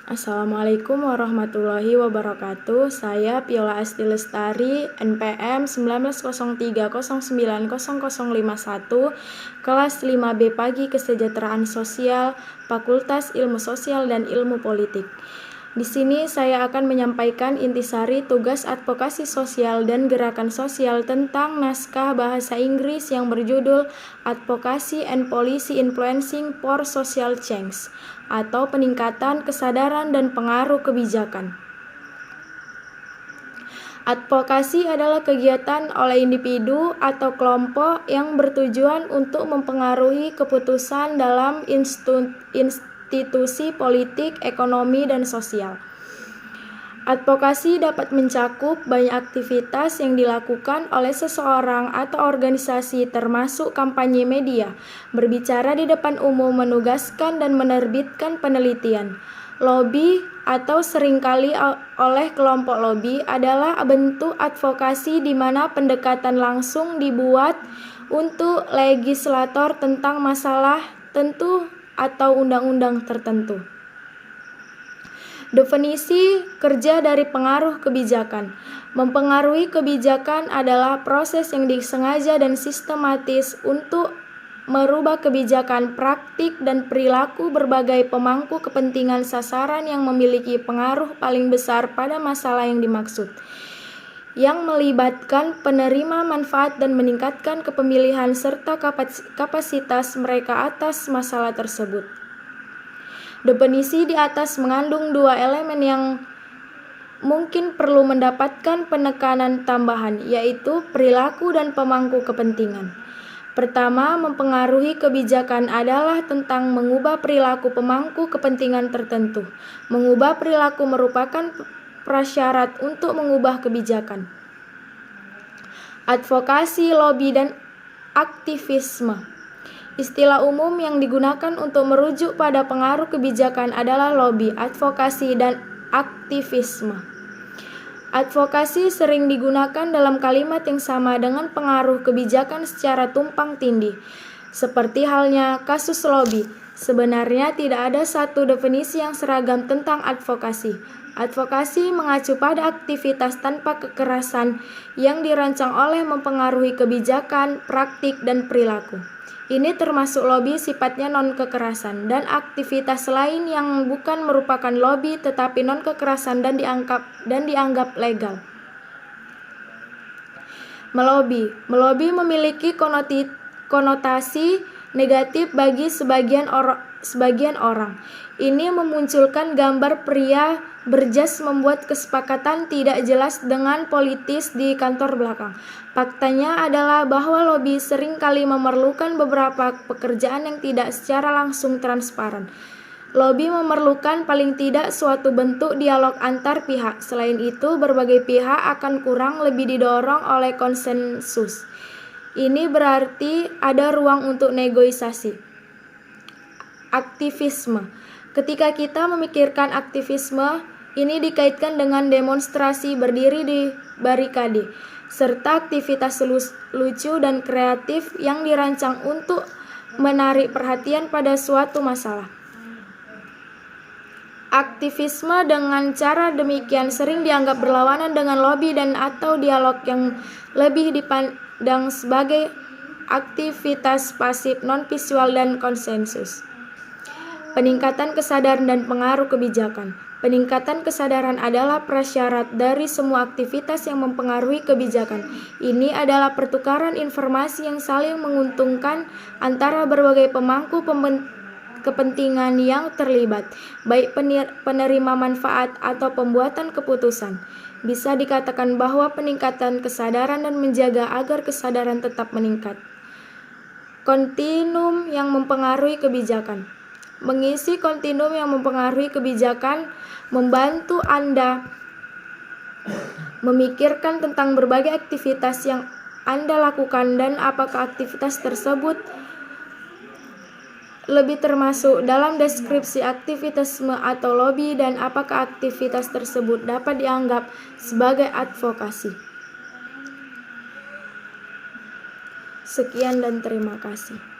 Assalamualaikum warahmatullahi wabarakatuh. Saya Piola Asti Lestari, NPM 1903090051, kelas 5B Pagi Kesejahteraan Sosial, Fakultas Ilmu Sosial dan Ilmu Politik. Di sini saya akan menyampaikan intisari tugas advokasi sosial dan gerakan sosial tentang naskah bahasa Inggris yang berjudul Advocacy and Policy Influencing for Social Change atau peningkatan kesadaran dan pengaruh kebijakan. Advokasi adalah kegiatan oleh individu atau kelompok yang bertujuan untuk mempengaruhi keputusan dalam institusi politik, ekonomi, dan sosial. Advokasi dapat mencakup banyak aktivitas yang dilakukan oleh seseorang atau organisasi, termasuk kampanye media, berbicara di depan umum, menugaskan dan menerbitkan penelitian. Lobby atau seringkali oleh kelompok lobby adalah bentuk advokasi di mana pendekatan langsung dibuat untuk legislator tentang masalah tentu atau undang-undang tertentu. Definisi kerja dari pengaruh kebijakan. Mempengaruhi kebijakan adalah proses yang disengaja dan sistematis untuk merubah kebijakan, praktik, dan perilaku berbagai pemangku kepentingan sasaran yang memiliki pengaruh paling besar pada masalah yang dimaksud, yang melibatkan penerima manfaat dan meningkatkan kepemilihan serta kapasitas mereka atas masalah tersebut. Definisi di atas mengandung dua elemen yang mungkin perlu mendapatkan penekanan tambahan, yaitu perilaku dan pemangku kepentingan. Pertama, mempengaruhi kebijakan adalah tentang mengubah perilaku pemangku kepentingan tertentu. Mengubah perilaku merupakan prasyarat untuk mengubah kebijakan. Advokasi, lobby, dan aktivisme. Istilah umum yang digunakan untuk merujuk pada pengaruh kebijakan adalah lobby, advokasi, dan aktivisme. Advokasi sering digunakan dalam kalimat yang sama dengan pengaruh kebijakan secara tumpang tindih, seperti halnya kasus lobby. Sebenarnya tidak ada satu definisi yang seragam tentang advokasi. Advokasi mengacu pada aktivitas tanpa kekerasan yang dirancang oleh mempengaruhi kebijakan, praktik, dan perilaku. Ini termasuk lobby sifatnya non-kekerasan dan aktivitas lain yang bukan merupakan lobby tetapi non-kekerasan dan dianggap legal. Melobi memiliki konotasi negatif bagi sebagian orang. Ini memunculkan gambar pria berjas membuat kesepakatan tidak jelas dengan politis di kantor belakang. Faktanya adalah bahwa lobby seringkali memerlukan beberapa pekerjaan yang tidak secara langsung transparan. Lobby memerlukan paling tidak suatu bentuk dialog antar pihak. Selain itu, berbagai pihak akan kurang lebih didorong oleh konsensus. Ini berarti ada ruang untuk negosiasi. Aktivisme. Ketika kita memikirkan aktivisme, ini dikaitkan dengan demonstrasi, berdiri di barikade, serta aktivitas lucu dan kreatif yang dirancang untuk menarik perhatian pada suatu masalah. Aktivisme dengan cara demikian sering dianggap berlawanan dengan lobby dan atau dialog yang lebih dipandang sebagai aktivitas pasif, non-visual, dan konsensus. Peningkatan kesadaran dan pengaruh kebijakan. Peningkatan kesadaran adalah prasyarat dari semua aktivitas yang mempengaruhi kebijakan. Ini adalah pertukaran informasi yang saling menguntungkan antara berbagai pemangku kepentingan yang terlibat, baik penerima manfaat atau pembuatan keputusan. Bisa dikatakan bahwa peningkatan kesadaran dan menjaga agar kesadaran tetap meningkat. Kontinum yang mempengaruhi kebijakan. Mengisi kontinum yang mempengaruhi kebijakan membantu Anda memikirkan tentang berbagai aktivitas yang Anda lakukan dan apakah aktivitas tersebut lebih termasuk dalam deskripsi aktivitasme atau lobby dan apakah aktivitas tersebut dapat dianggap sebagai advokasi. Sekian dan terima kasih.